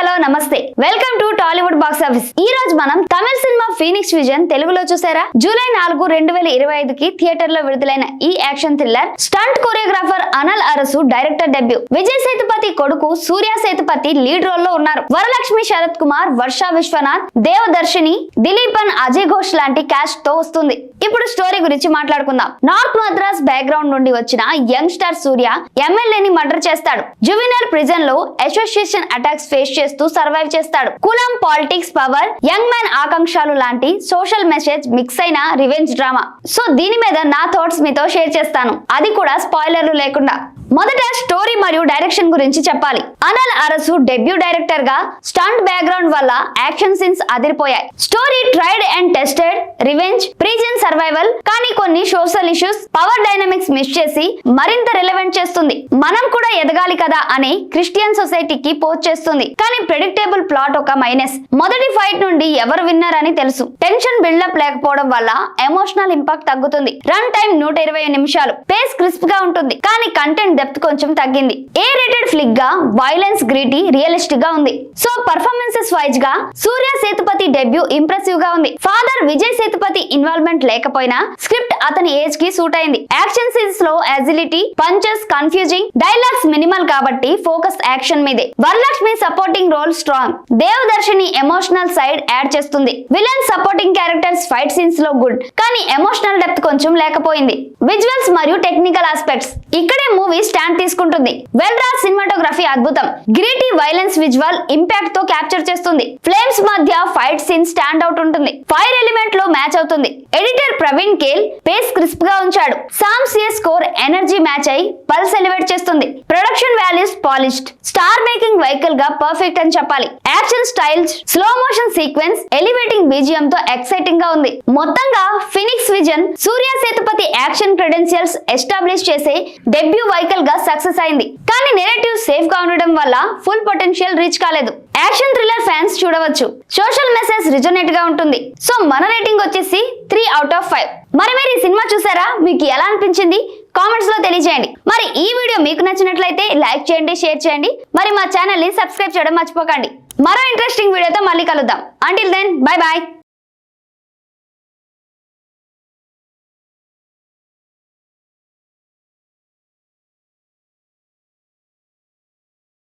Hello నమస్తే welcome to Tollywood box office. ఈ రోజు మనం తమిళ సినిమా ఫీనిక్స్ విజన్ తెలుగులో చూసారా? జూలై 4, 2025 కి థియేటర్ లో విడుదలైన ఈ action thriller stunt choreographer Anal Arasu director debut. Vijay Sethupathi కొడుకు సూర్య సేతుపతి లీడ్ రోల్ లో ఉన్నారు. వరలక్ష్మి శరత్ కుమార్, వర్ష విశ్వనాథ్, దేవదర్శిని, దిలీపన్, అజయ్ ఘోష్ లాంటి క్యాస్ట్ తో వస్తుంది. ఇప్పుడు స్టోరీ గురించి మాట్లాడుకుందాం. నార్త్ మద్రాస్ బ్యాక్గ్రౌండ్ నుండి వచ్చిన యంగ్ స్టార్ సూర్య ఎమ్మెల్యేని మర్డర్ చేస్తాడు. జువెనైల్ ప్రిజన్ లో అసోసియేషన్ అటాక్స్ ఫేస్ చేస్తూ సర్వైవ్ చేస్తాడు. కులం, పాలిటిక్స్, పవర్, యంగ్ మ్యాన్ ఆకాంక్షలు లాంటి సోషల్ మెసేజ్ మిక్స్ అయిన రివెంజ్ డ్రామా. సో దీని మీద నా థాట్స్ మీతో షేర్ చేస్తాను, అది కూడా స్పాయిలర్లు లేకుండా. మొదట స్టోరీ మరియు డైరెక్షన్ గురించి చెప్పాలి. అనల్ అరసు డెబ్యూ డైరెక్టర్ గా స్టంట్ బ్యాక్గ్రౌండ్ వల్ల యాక్షన్ సీన్స్ అదిరిపోయాయి. Story tried and tested, revenge, prison survival, కానీ కొన్ని social issues, power dynamics miss చేసి మరింత రిలవెంట్ చేస్తుంది. మనం కూడా ఎదగాలి కదా అని క్రిస్టియన్ సొసైటీకి పోస్ట్ చేస్తుంది. కానీ ప్రెడిక్టబుల్ ప్లాట్ ఒక మైనస్. మొదటి ఫైట్ నుండి ఎవరు విన్నర్ అని తెలుసు. టెన్షన్ బిల్డప్ లేకపోవడం వల్ల ఎమోషనల్ ఇంపాక్ట్ తగ్గుతుంది. రన్ టైం 120 నిమిషాలు. పేస్ క్రిస్ప్ గా ఉంటుంది, కానీ కంటెంట్ డెప్త్ కొంచెం తగ్గింది. ఏ రేటెడ్ ఫ్లిక్ గా వైలెన్స్ గ్రీటీ రియలిస్టిక్ గా ఉంది. సో పర్ఫార్మెన్సెస్ వైజ్ గా సూర్య సేతుపతి డెబ్యూ ఇంప్రెసివ్ గా ఉంది. ఫాదర్ విజయ్ సేతుపతి ఇన్వాల్వ్మెంట్ లేకపోయినా స్క్రిప్ట్ అతని ఏజ్ కి సూట్ అయింది. యాక్షన్ సీన్స్ లో agility, punches confusing, dialogues minimal కాబట్టి ఫోకస్ యాక్షన్ మీదే. Varalakshmi supporting role strong. Devadarshini emotional side add చేస్తుంది. Villain supporting characters fight scenes లో గుడ్, కానీ ఎమోషనల్ డెప్త్ కొంచెం లేకపోయింది. విజువల్స్ మరియు టెక్నికల్ ఆస్పెక్ట్స్ ఇక్కడే మూవీ స్టాండ్ తీసుకుంటుంది. వెల్ రా సినిమాటోగ్రఫీ అద్భుతం. గ్రీటీ వైలెన్స్ విజువల్ ఇంపాక్ట్ తో క్యాప్చర్ చేస్తుంది. ఫ్లేమ్స్ మధ్య ఫైట్ సీన్ స్టాండ్ అవుట్ ఉంటుంది. ఫైర్ ఎలిమెంట్ లో మ్యాచ్ అవుతుంది. ఎడిటర్ ప్రవీణ్ కేల్ పేస్ క్రిస్ప్ గా ఉంచాడు. Sam C S score energy match అయి పల్స్ ఎలివేట్ చేస్తుంది. Production values polished. Star making vehicle గా పర్ఫెక్ట్ అని చెప్పాలి. Action styles, slow motion sequence, elevating BGM తో ఎక్సైటింగ్ గా ఉంది. మొత్తంగా Phoenix vision Surya Sethupathi action credentials establish చేసే డెబ్యూ వెహికల్ గా సక్సెస్ అయింది. కానీ నెరేటివ్ సేఫ్ గా ఉండడం వల్ల ఫుల్ పొటెన్షియల్ రీచ్ కాలేదు. యాక్షన్ థ్రిల్లర్ ఫ్యాన్స్ చూడవచ్చు. సోషల్ మెసేజ్ రిజోనేట్ గా ఉంటుంది. సో మన రేటింగ్ వచ్చేసి 3/5. మరి మీరు ఈ సినిమా చూసారా? మీకు ఎలా అనిపించింది? కామెంట్స్ లో తెలియజేయండి. మరి ఈ వీడియో మీకు నచ్చినట్లయితే లైక్ చేయండి, షేర్ చేయండి. మరి మా ఛానల్ ని సబ్స్క్రైబ్ చేయడం మర్చిపోకండి. మరో ఇంట్రెస్టింగ్ వీడియోతో మళ్ళీ కలుద్దాం. Until then bye bye.